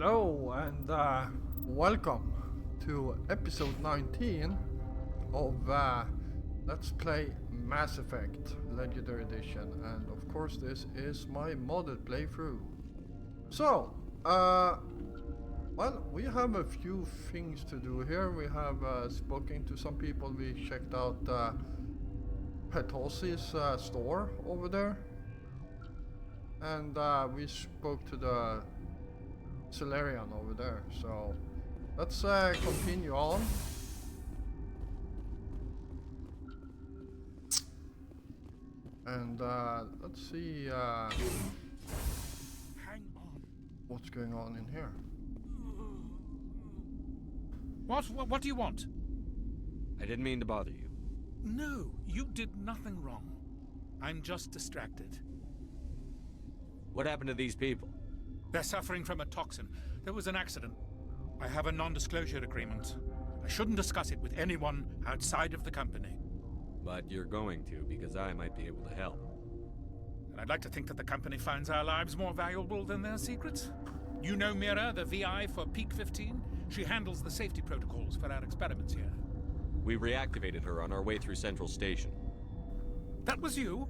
Hello and welcome to episode 19 of Let's Play Mass Effect Legendary Edition, and of course this is my modded playthrough. So, well, we have a few things to do here. We have spoken to some people. We checked out Petosi's store over there, and we spoke to the Solarian over there. So let's continue on. And let's see Hang on. what's going on in here. What do you want? I didn't mean to bother you. No, you did nothing wrong. I'm just distracted. What happened to these people? They're suffering from a toxin. There was an accident. I have a non-disclosure agreement. I shouldn't discuss it with anyone outside of the company. But you're going to, because I might be able to help. And I'd like to think that the company finds our lives more valuable than their secrets. You know Mira, the VI for Peak 15? She handles the safety protocols for our experiments here. We reactivated her on our way through Central Station. That was you?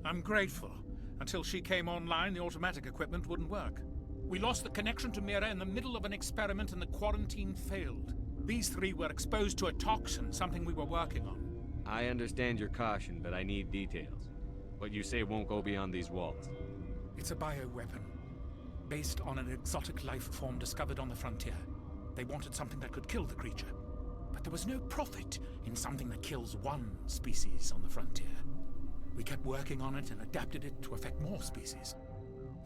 I'm grateful. Until she came online, the automatic equipment wouldn't work. We lost the connection to Mira in the middle of an experiment and the quarantine failed. These three were exposed to a toxin, something we were working on. I understand your caution, but I need details. What you say won't go beyond these walls. It's a bioweapon, based on an exotic life form discovered on the frontier. They wanted something that could kill the creature. But there was no profit in something that kills one species on the frontier. We kept working on it and adapted it to affect more species.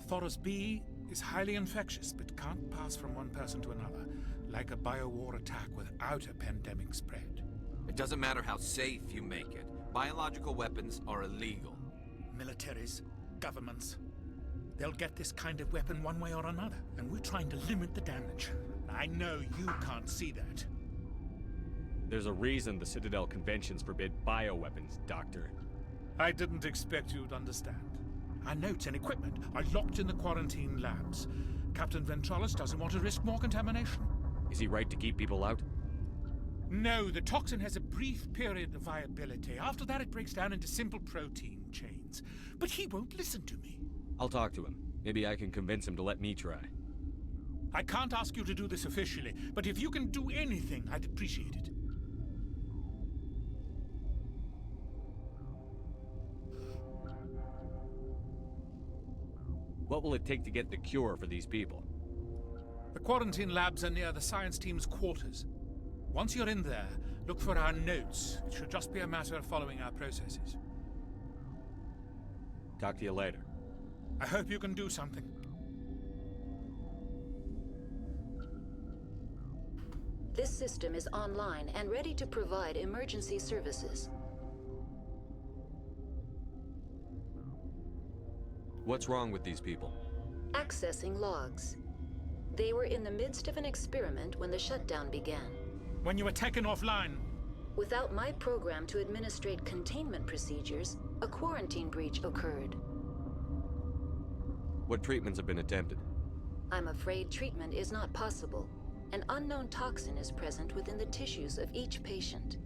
Thoros B is highly infectious, but can't pass from one person to another, like a biowar attack without a pandemic spread. It doesn't matter how safe you make it. Biological weapons are illegal. Militaries, governments, they'll get this kind of weapon one way or another, and we're trying to limit the damage. I know you can't see that. There's a reason the Citadel conventions forbid bioweapons, Doctor. I didn't expect you'd understand. Our notes and equipment are locked in the quarantine labs. Captain Ventralis doesn't want to risk more contamination. Is he right to keep people out? No, the toxin has a brief period of viability. After that, it breaks down into simple protein chains. But he won't listen to me. I'll talk to him. Maybe I can convince him to let me try. I can't ask you to do this officially, but if you can do anything, I'd appreciate it. What will it take to get the cure for these people? The quarantine labs are near the science team's quarters. Once you're in there, look for our notes. It should just be a matter of following our processes. Talk to you later. I hope you can do something. This system is online and ready to provide emergency services. What's wrong with these people? Accessing logs. They were in the midst of an experiment when the shutdown began. When you were taken offline, Without my program to administrate containment procedures, a quarantine breach occurred. What treatments have been attempted? I'm afraid treatment is not possible. An unknown toxin is present within the tissues of each patient.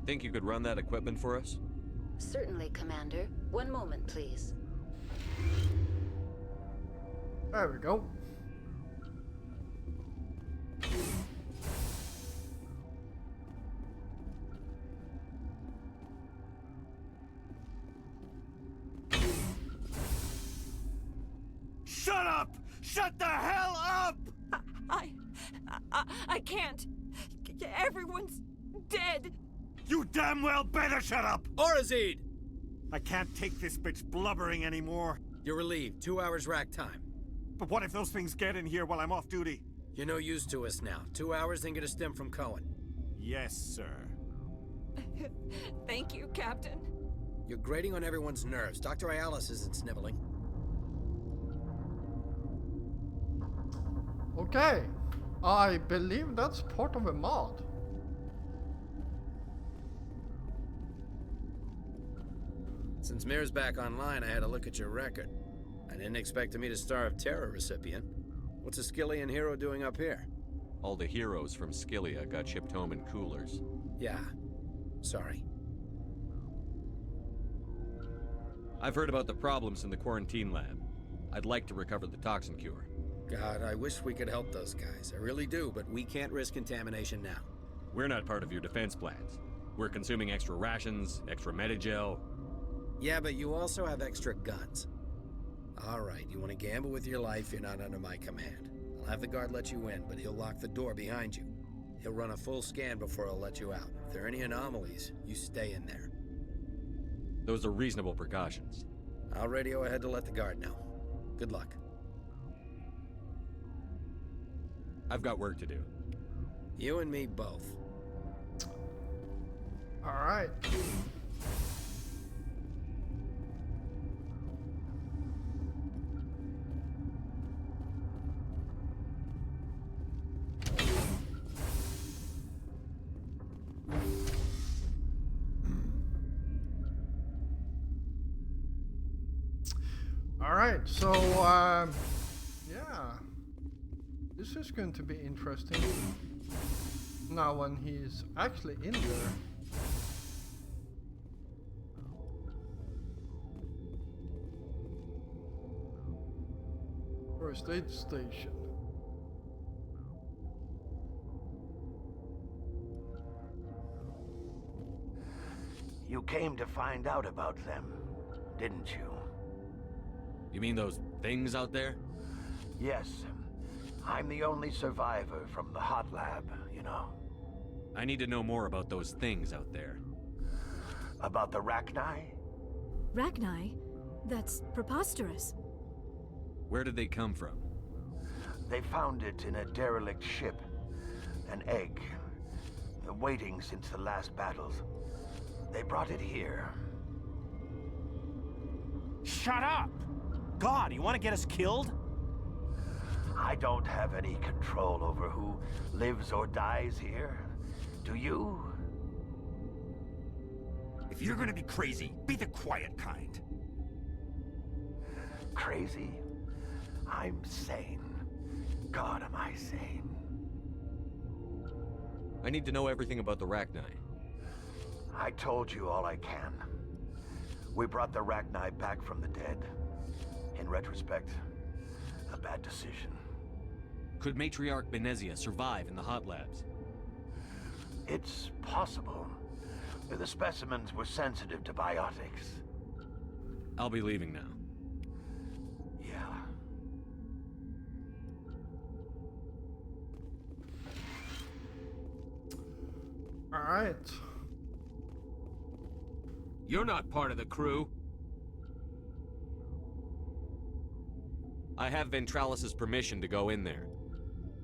Think you could run that equipment for us? Certainly, Commander. One moment, please. There we go. Shut up! Shut the hell up! I can't. Everyone's dead. You damn well better shut up! Orazid! I can't take this bitch blubbering anymore. You're relieved. 2 hours rack time. But what if those things get in here while I'm off duty? You're no use to us now. 2 hours, then get a stim from Cohen. Yes, sir. Thank you, Captain. You're grating on everyone's nerves. Dr. Ayalis isn't sniveling. Okay. I believe that's part of a mod. Since Mir's back online, I had a look at your record. I didn't expect to meet a Star of Terror recipient. What's a Skillian hero doing up here? All the heroes from Skillia got shipped home in coolers. Yeah. Sorry. I've heard about the problems in the quarantine lab. I'd like to recover the toxin cure. God, I wish we could help those guys. I really do, but we can't risk contamination now. We're not part of your defense plans. We're consuming extra rations, extra Medigel. Yeah, but you also have extra guns. All right, you want to gamble with your life, you're not under my command. I'll have the guard let you in, but he'll lock the door behind you. He'll run a full scan before he'll let you out. If there are any anomalies, you stay in there. Those are reasonable precautions. I'll radio ahead to let the guard know. Good luck. I've got work to do. You and me both. All right. All right, so yeah, this is going to be interesting. Now when he's actually in there. First aid station. You came to find out about them, didn't you? You mean those things out there? Yes. I'm the only survivor from the hot lab, you know. I need to know more about those things out there. About the Rachni? Rachni? That's preposterous. Where did they come from? They found it in a derelict ship. An egg. Waiting since the last battles. They brought it here. Shut up! God, you want to get us killed? I don't have any control over who lives or dies here. Do you? If you're gonna be crazy, be the quiet kind. Crazy? I'm sane. God, am I sane? I need to know everything about the Rachni. I told you all I can. We brought the Rachni back from the dead. In retrospect, a bad decision. Could Matriarch Benezia survive in the hot labs? It's possible. The specimens were sensitive to biotics. I'll be leaving now. Yeah. All right. You're not part of the crew. I have Ventralis's permission to go in there.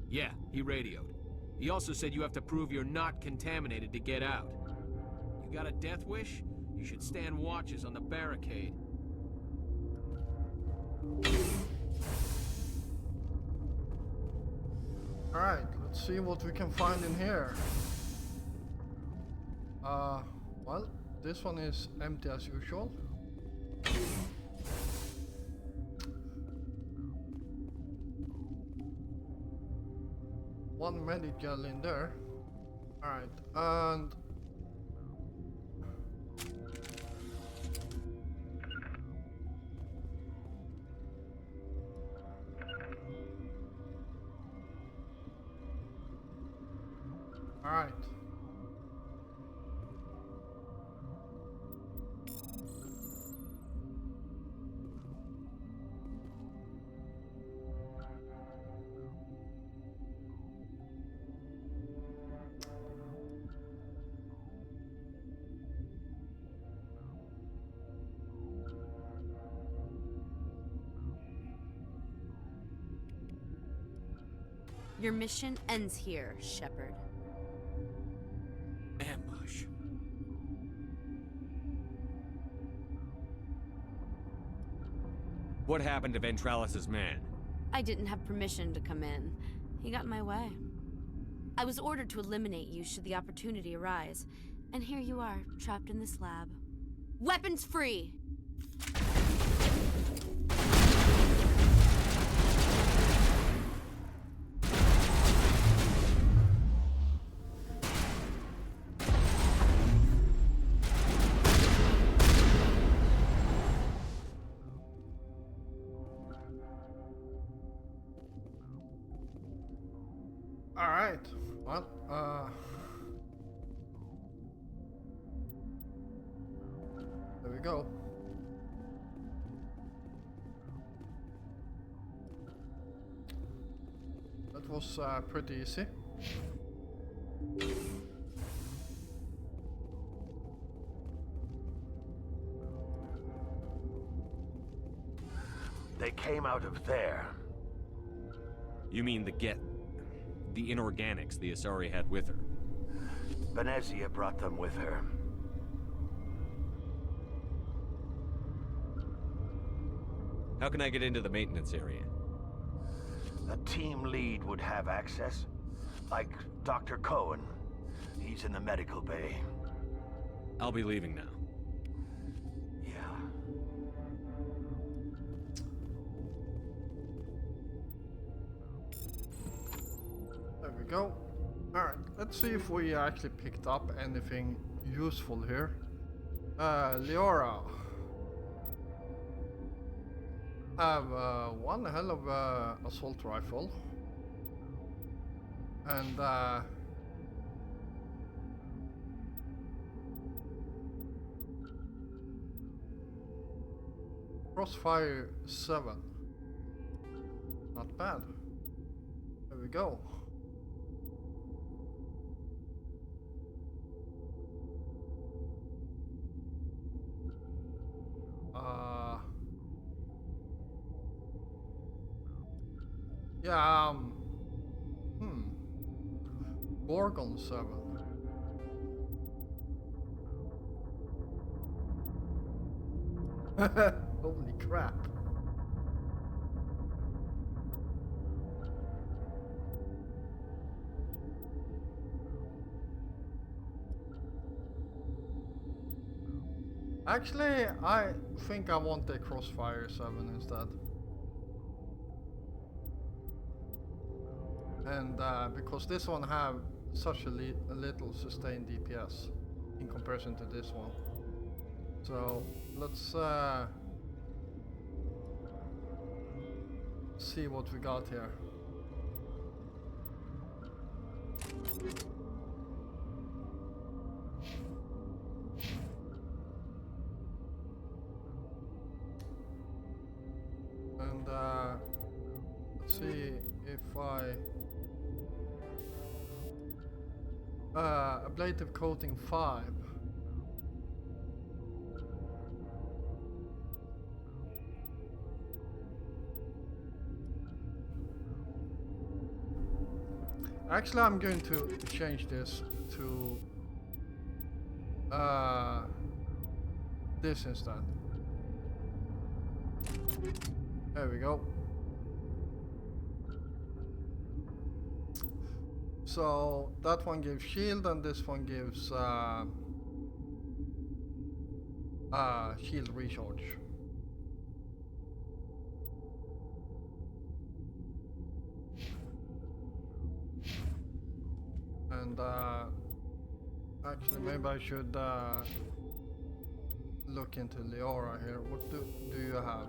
Yeah, he radioed. He also said you have to prove you're not contaminated to get out. You got a death wish? You should stand watches on the barricade. All right, let's see what we can find in here. Well, this one is empty as usual. One Medigel in there. Alright, and alright. Your mission ends here, Shepard. Ambush. What happened to Ventralis's man? I didn't have permission to come in. He got in my way. I was ordered to eliminate you should the opportunity arise. And here you are, trapped in this lab. Weapons free! Alright, well, there we go. That was pretty easy. They came out of there. You mean the inorganics the Asari had with her? Venezia brought them with her. How can I get into the maintenance area? A team lead would have access. Like Dr. Cohen. He's in the medical bay. I'll be leaving now. Yeah. There we go. Alright, let's see if we actually picked up anything useful here. Leora. Have one hell of a assault rifle. And Crossfire 7. Not bad. There we go. Yeah, Gorgon 7. Holy crap. Actually, I think I want the Crossfire 7 instead. And because this one have such a little sustained DPS in comparison to this one. So let's see what we got here. And let's see if ablative coating 5. Actually, I'm going to change this to this instead. There we go. So that one gives shield and this one gives shield recharge. And actually maybe I should look into Leora here. What do you have?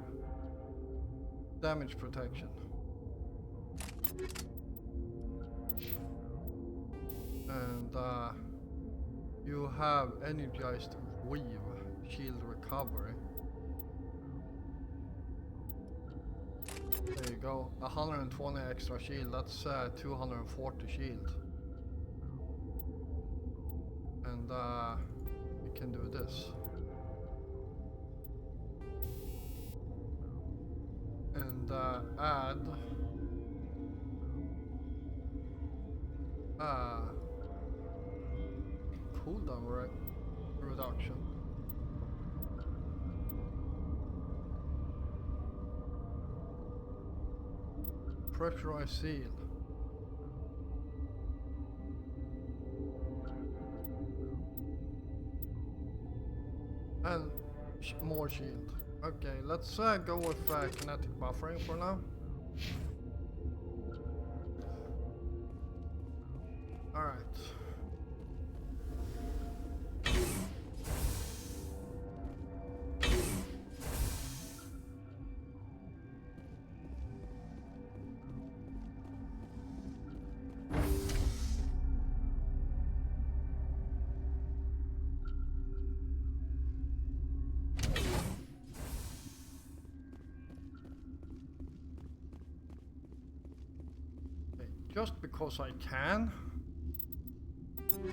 Damage protection. And you have energized weave, shield recovery. There you go, 120 extra shield, that's 240 shield. And we can do this. And add cooldown reduction. Pressurized seal. And more shield. Okay, let's go with kinetic buffering for now. Alright. Just because I can,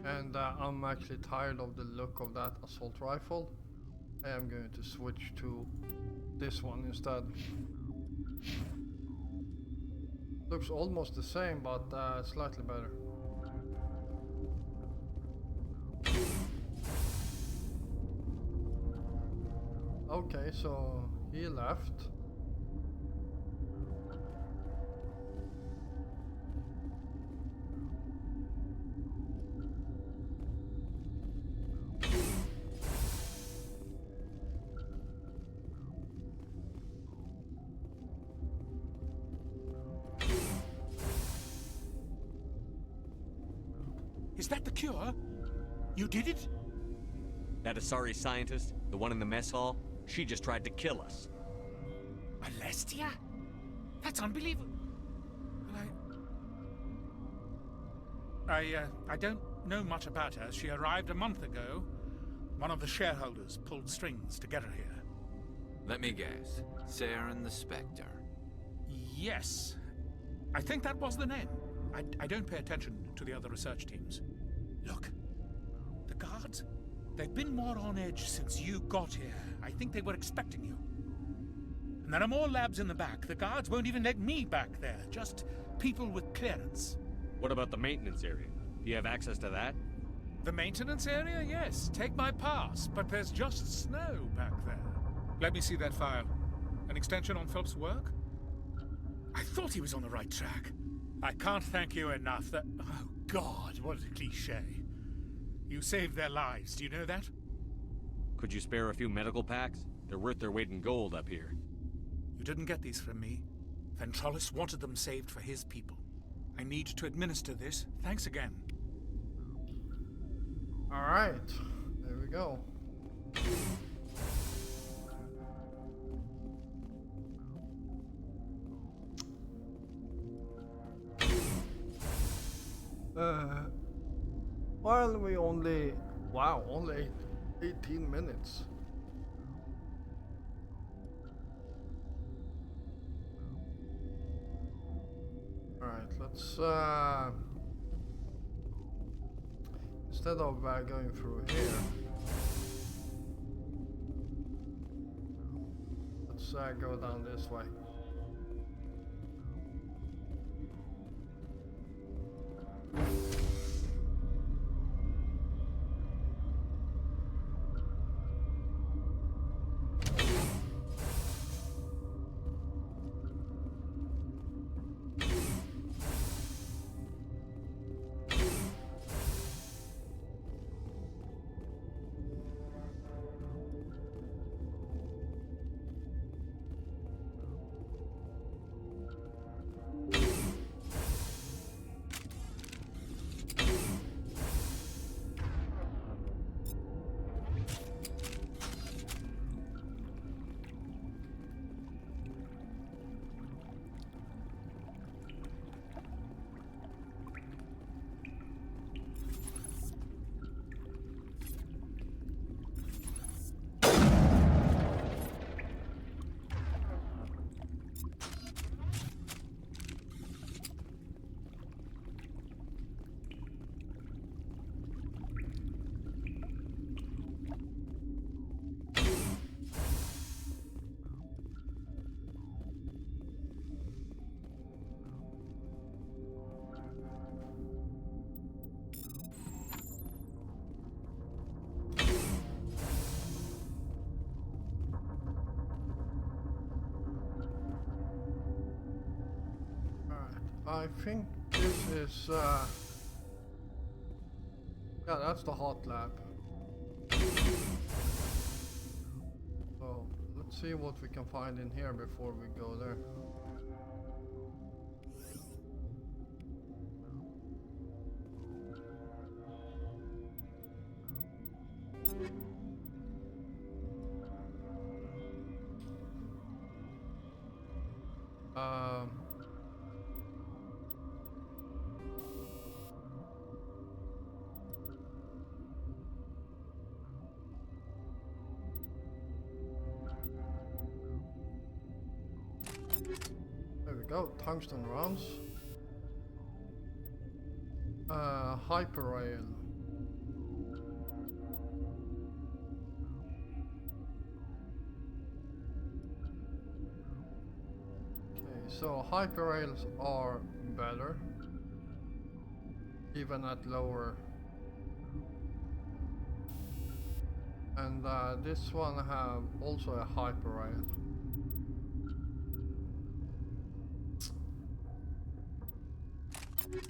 and I'm actually tired of the look of that assault rifle, I am going to switch to this one instead. Looks almost the same, but slightly better. Okay, so he left. Is that the cure? You did it? That Asari scientist, the one in the mess hall, she just tried to kill us. Alestia? That's unbelievable. I don't know much about her. She arrived a month ago. One of the shareholders pulled strings to get her here. Let me guess. Saren the Spectre. Yes. I think that was the name. I don't pay attention to the other research teams. Look. The guards? They've been more on edge since you got here. I think they were expecting you. And there are more labs in the back. The guards won't even let me back there. Just people with clearance. What about the maintenance area? Do you have access to that? The maintenance area? Yes. Take my pass. But there's just snow back there. Let me see that file. An extension on Phelps' work? I thought he was on the right track. I can't thank you enough that... Oh, God, what a cliché. You saved their lives, do you know that? Could you spare a few medical packs? They're worth their weight in gold up here. You didn't get these from me. Ventrolis wanted them saved for his people. I need to administer this. Thanks again. Alright, there we go. While we only... Wow, only 18 minutes. Alright, let's instead of going through here, let's go down this way. I think this is, yeah, that's the hot lab. So, let's Let's see what we can find in here before we go there. There we go, tungsten rounds. Hyperrail. Okay, so hyperrails are better, even at lower. And this one have also a hyperrail.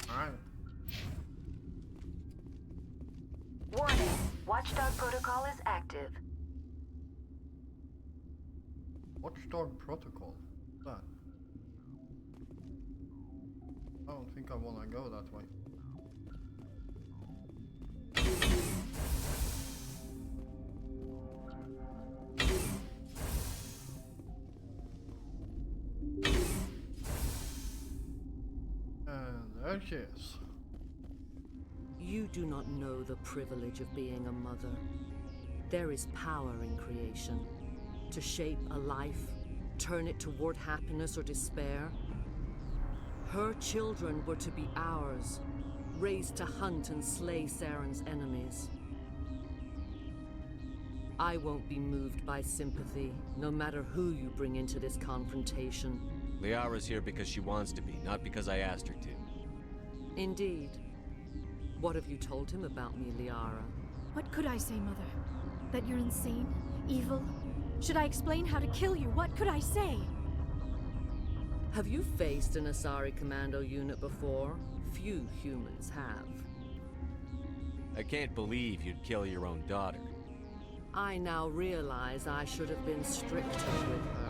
Alright. Warning, Watchdog Protocol is active. Watchdog Protocol? What's that? I don't think I wanna go that way. And there she is. You do not know the privilege of being a mother. There is power in creation. To shape a life, turn it toward happiness or despair. Her children were to be ours, raised to hunt and slay Saren's enemies. I won't be moved by sympathy, no matter who you bring into this confrontation. Liara's here because she wants to be, not because I asked her to. Indeed. What have you told him about me, Liara? What could I say, Mother? That you're insane? Evil? Should I explain how to kill you? What could I say? Have you faced an Asari commando unit before? Few humans have. I can't believe you'd kill your own daughter. I now realize I should have been stricter with her.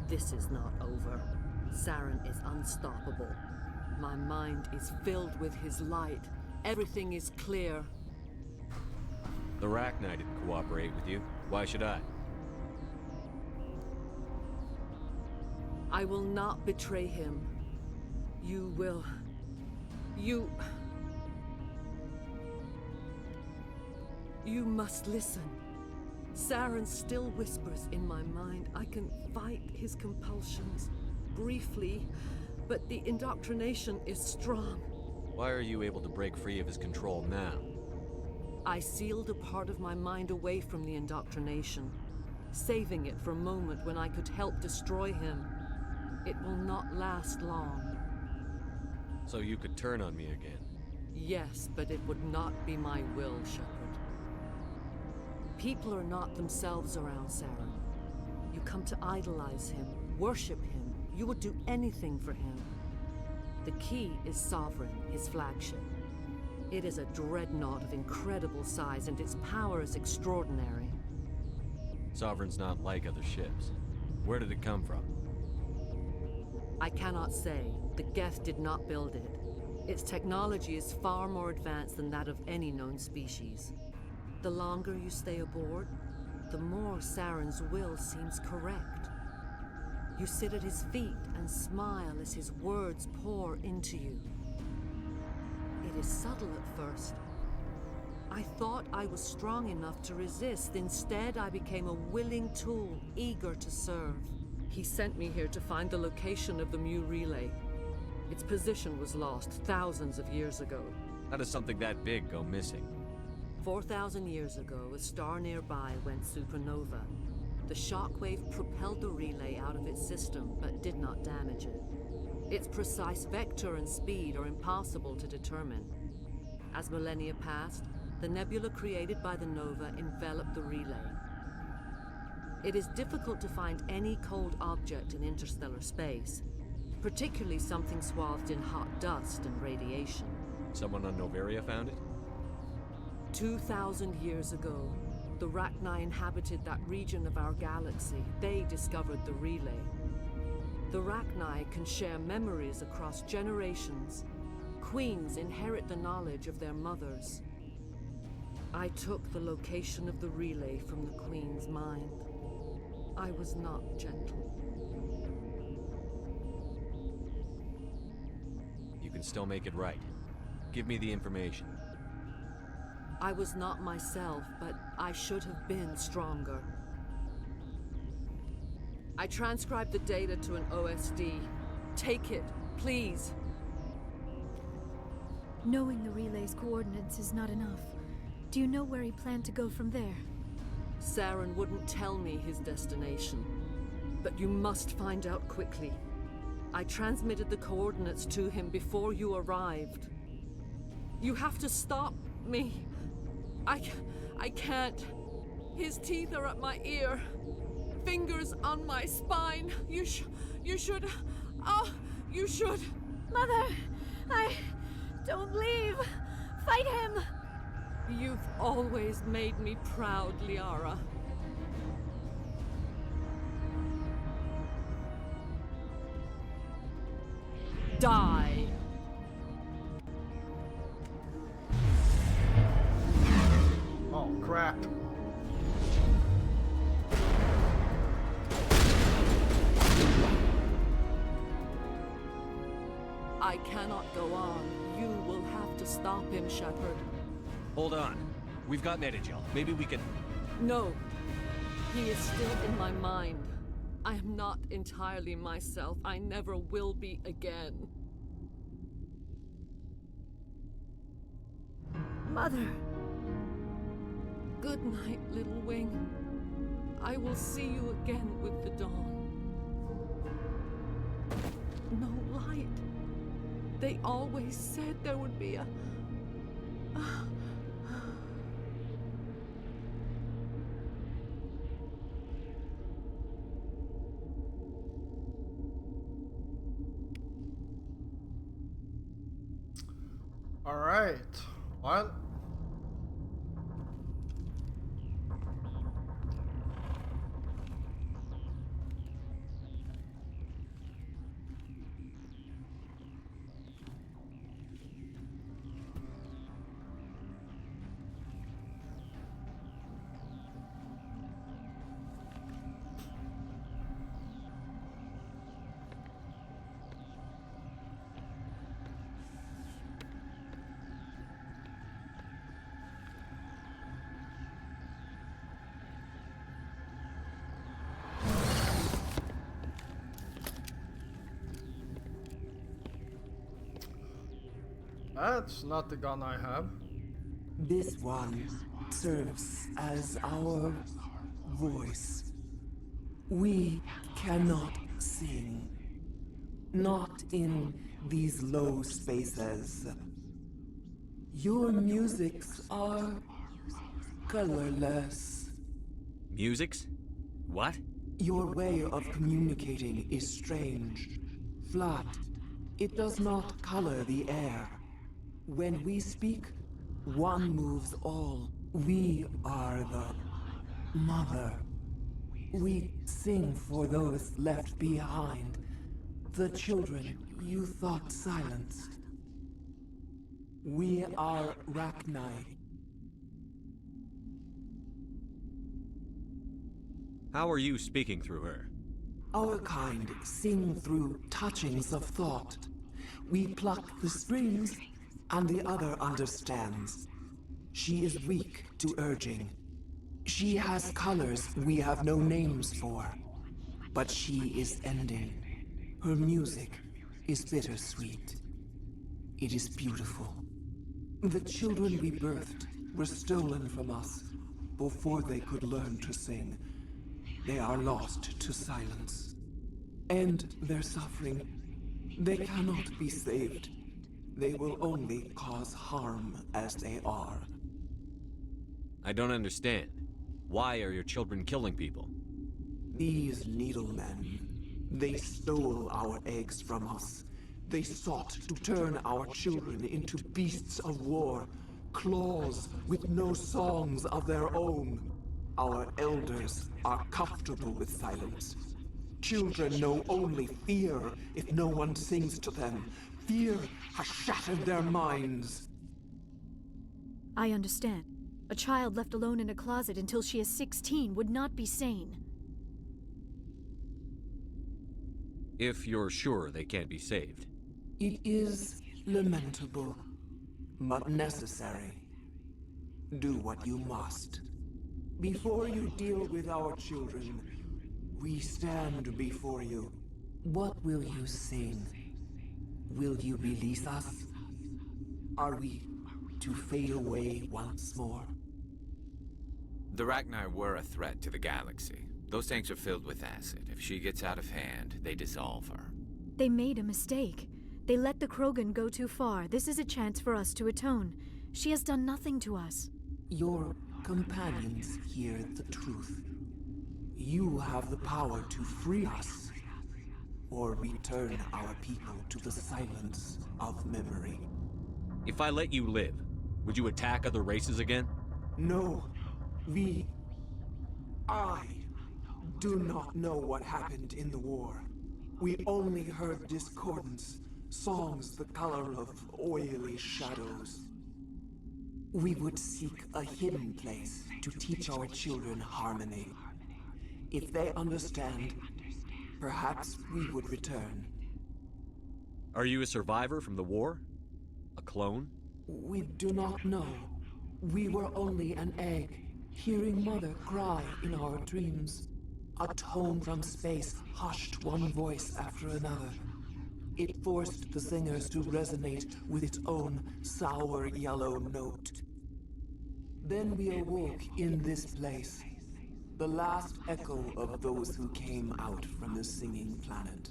This is not over. Saren is unstoppable. My mind is filled with his light. Everything is clear. The Rachni didn't cooperate with you. Why should I? I will not betray him. You will. You must listen. Saren still whispers in my mind. I can fight his compulsions briefly, but the indoctrination is strong. Why are you able to break free of his control now? I sealed a part of my mind away from the indoctrination, saving it for a moment when I could help destroy him. It will not last long. So you could turn on me again? Yes, but it would not be my will, Shepard. People are not themselves around Saren. You come to idolize him, worship him. You would do anything for him. The key is Sovereign, his flagship. It is a dreadnought of incredible size, and its power is extraordinary. Sovereign's not like other ships. Where did it come from? I cannot say. The Geth did not build it. Its technology is far more advanced than that of any known species. The longer you stay aboard, the more Saren's will seems correct. You sit at his feet and smile as his words pour into you. It is subtle at first. I thought I was strong enough to resist. Instead, I became a willing tool, eager to serve. He sent me here to find the location of the Mu relay. Its position was lost thousands of years ago. How does something that big go missing? 4,000 years ago, a star nearby went supernova. The shockwave propelled the relay out of its system, but did not damage it. Its precise vector and speed are impossible to determine. As millennia passed, the nebula created by the nova enveloped the relay. It is difficult to find any cold object in interstellar space, particularly something swathed in hot dust and radiation. Someone on Noveria found it? 2,000 years ago, the Rachni inhabited that region of our galaxy. They discovered the relay. The Rachni can share memories across generations. Queens inherit the knowledge of their mothers. I took the location of the relay from the Queen's mind. I was not gentle. You can still make it right. Give me the information. I was not myself, but I should have been stronger. I transcribed the data to an OSD. Take it, please. Knowing the relay's coordinates is not enough. Do you know where he planned to go from there? Saren wouldn't tell me his destination, but you must find out quickly. I transmitted the coordinates to him before you arrived. You have to stop me. I can't. His teeth are at my ear. Fingers on my spine. You should. Oh, you should. Mother, don't leave. Fight him. You've always made me proud, Liara. Die. Oh, crap. I cannot go on. You will have to stop him, Shepard. Hold on. We've got Medigel. Maybe we can... No. He is still in my mind. I am not entirely myself. I never will be again. Mother. Good night, little wing. I will see you again with the dawn. No light. They always said there would be a... All right. Well, That's not the gun I have. This one serves as our voice. We cannot sing. Not in these low spaces. Your musics are colorless. Musics? What? Your way of communicating is strange. Flat. It does not color the air. When we speak, one moves all. We are the mother. We sing for those left behind. The children you thought silenced. We are Rachni. How are you speaking through her? Our kind sing through touchings of thought. We pluck the strings, and the other understands. She is weak to urging. She has colors we have no names for. But she is ending. Her music is bittersweet. It is beautiful. The children we birthed were stolen from us before they could learn to sing. They are lost to silence. And their suffering, they cannot be saved. They will only cause harm as they are. I don't understand. Why are your children killing people? These needlemen, they stole our eggs from us. They sought to turn our children into beasts of war, claws with no songs of their own. Our elders are comfortable with silence. Children know only fear if no one sings to them. Fear has shattered their minds. I understand. A child left alone in a closet until she is 16 would not be sane. If you're sure they can't be saved. It is lamentable, but necessary. Do what you must. Before you deal with our children, we stand before you. What will you sing? Will you release us? Are we to fade away once more? The Rachni were a threat to the galaxy. Those tanks are filled with acid. If she gets out of hand, they dissolve her. They made a mistake. They let the Krogan go too far. This is a chance for us to atone. She has done nothing to us. Your companions hear the truth. You have the power to free us, or return our people to the silence of memory. If I let you live, would you attack other races again? No. I do not know what happened in the war. We only heard discordance, songs the color of oily shadows. We would seek a hidden place to teach our children harmony. If they understand, perhaps we would return. Are you a survivor from the war? A clone? We do not know. We were only an egg, hearing Mother cry in our dreams. A tone from space hushed one voice after another. It forced the singers to resonate with its own sour yellow note. Then we awoke in this place, the last echo of those who came out from the singing planet.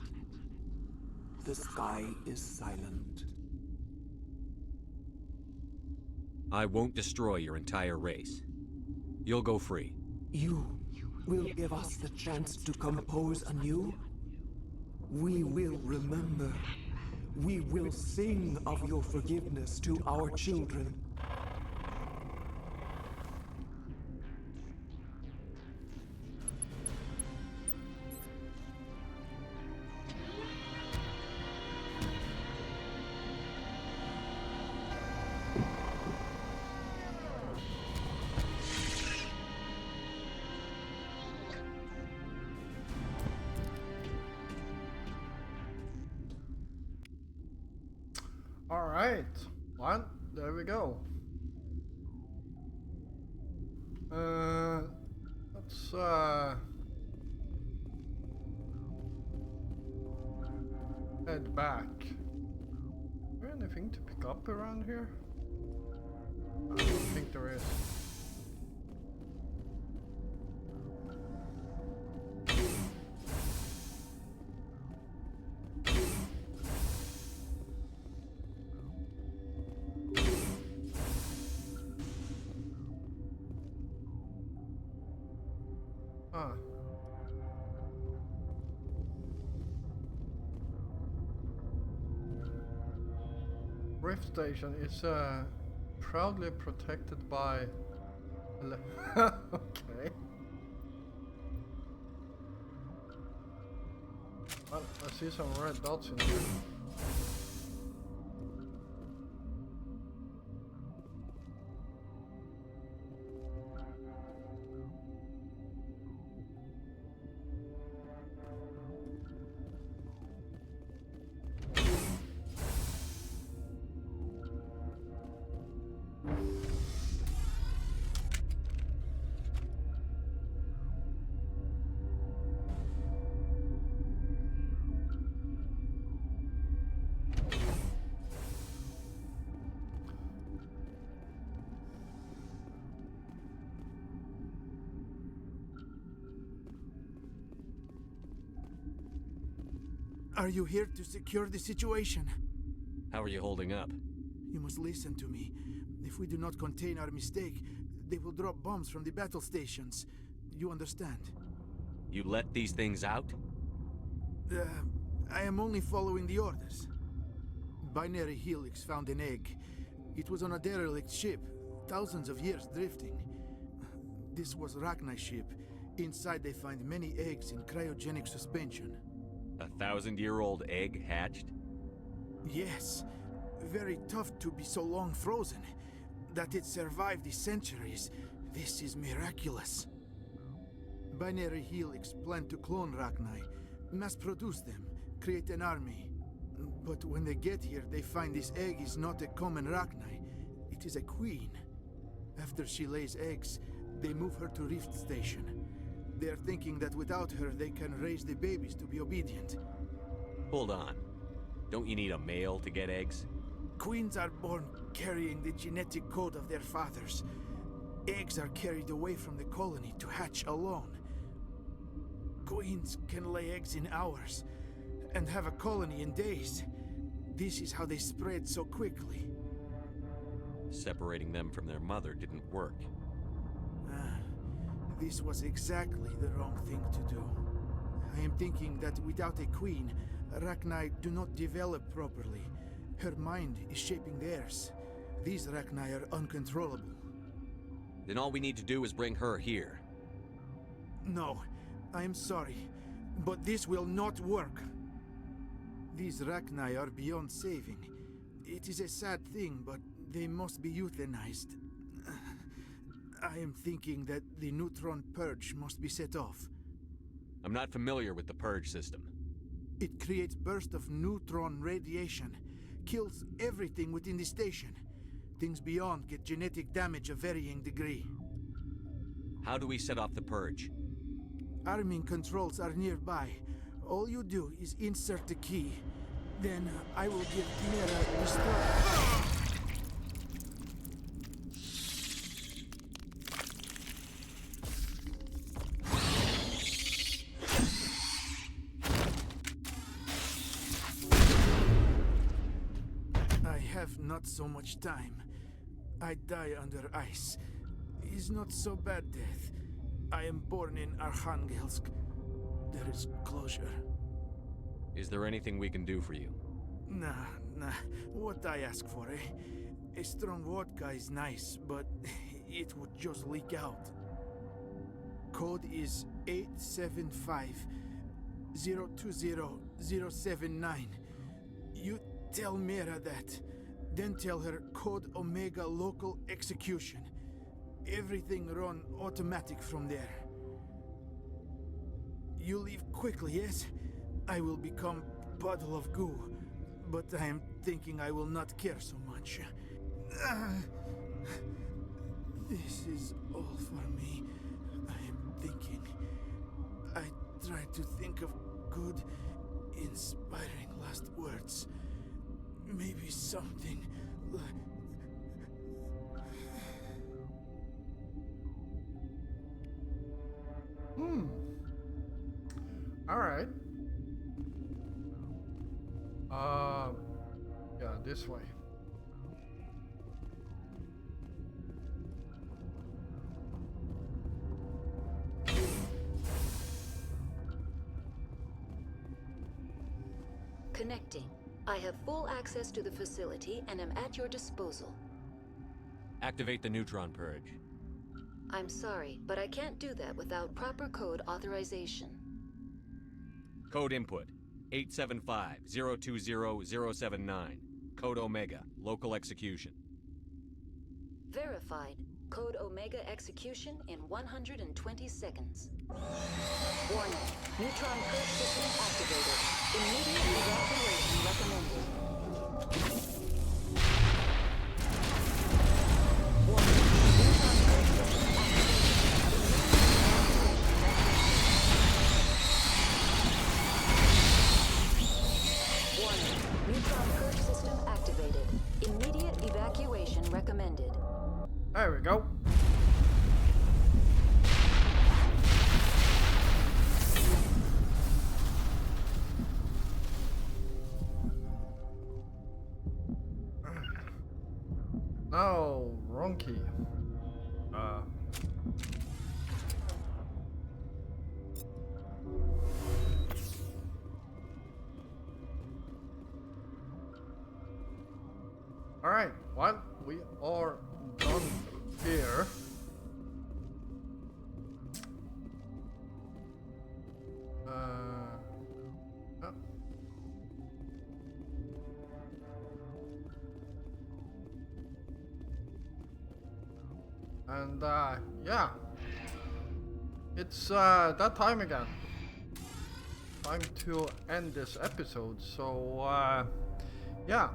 The sky is silent. I won't destroy your entire race. You'll go free. You will give us the chance to compose anew? We will remember. We will sing of your forgiveness to our children. Alright, well, there we go. Let's head back. Are there any anything to pick up around here? I don't think there is. Ah. Rift Station is proudly protected by okay. Well, I see some red dots in here. Are you here to secure the situation? How are you holding up? You must listen to me. If we do not contain our mistake, they will drop bombs from the battle stations. You understand? You let these things out? I am only following the orders. Binary Helix found an egg. It was on a derelict ship, thousands of years drifting. This was Rachni's ship. Inside they find many eggs in cryogenic suspension. 1,000-year-old egg hatched? Yes. Very tough to be so long frozen. That it survived the centuries. This is miraculous. Binary Helix planned to clone Rachni, mass produce them, create an army. But when they get here, they find this egg is not a common Rachni. It is a queen. After she lays eggs, they move her to Rift Station. They are thinking that without her, they can raise the babies to be obedient. Hold on. Don't you need a male to get eggs? Queens are born carrying the genetic code of their fathers. Eggs are carried away from the colony to hatch alone. Queens can lay eggs in hours and have a colony in days. This is how they spread so quickly. Separating them from their mother didn't work. This was exactly the wrong thing to do. I am thinking that without a queen, Rachni do not develop properly. Her mind is shaping theirs. These Rachni are uncontrollable. Then all we need to do is bring her here. No, I am sorry, but this will not work. These Rachni are beyond saving. It is a sad thing, but they must be euthanized. I am thinking that the neutron purge must be set off. I'm not familiar with the purge system. It creates bursts of neutron radiation, kills everything within the station. Things beyond get genetic damage of varying degree. How do we set off the purge? Arming controls are nearby. All you do is insert the key. Then I will give Mira the start. Not so much time. I die under ice. It's not so bad death. I am born in Arkhangelsk. There is closure. Is there anything we can do for you? Nah. What I ask for, eh? A strong vodka is nice, but it would just leak out. Code is 875-020-079. You tell Mira that. Then tell her Code Omega local execution. Everything run automatic from there. You leave quickly, yes? I will become puddle of goo, but I am thinking I will not care so much. This is all for me. I am thinking. I try to think of good, inspiring last words. Maybe something like... Alright. Yeah, this way. Connecting. I have full access to the facility and am at your disposal. Activate the neutron purge. I'm sorry, but I can't do that without proper code authorization. Code input 875-020-079. Code Omega. Local execution. Verified. Code Omega execution in 120 seconds. Warning. Neutron purge system activated. Immediate evacuation recommended. Warning. Neutron purge system activated. Warning. Neutron purge system activated. Immediate evacuation recommended. There we go. No, wrong key. Alright, well, we are done here. Oh. And yeah, it's that time again. Time to end this episode. So yeah,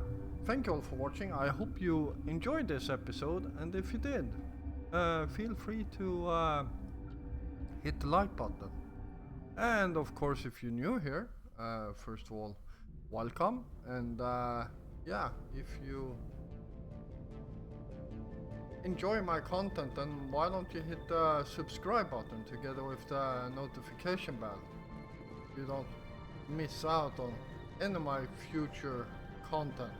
thank you all for watching. I hope you enjoyed this episode, and if you did, feel free to hit the like button. And of course, if you're new here, first of all, welcome. And yeah, if you enjoy my content, then why don't you hit the subscribe button together with the notification bell? You don't miss out on any of my future content.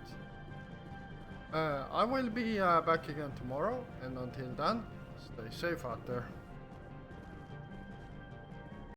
I will be back again tomorrow, and until then, stay safe out there.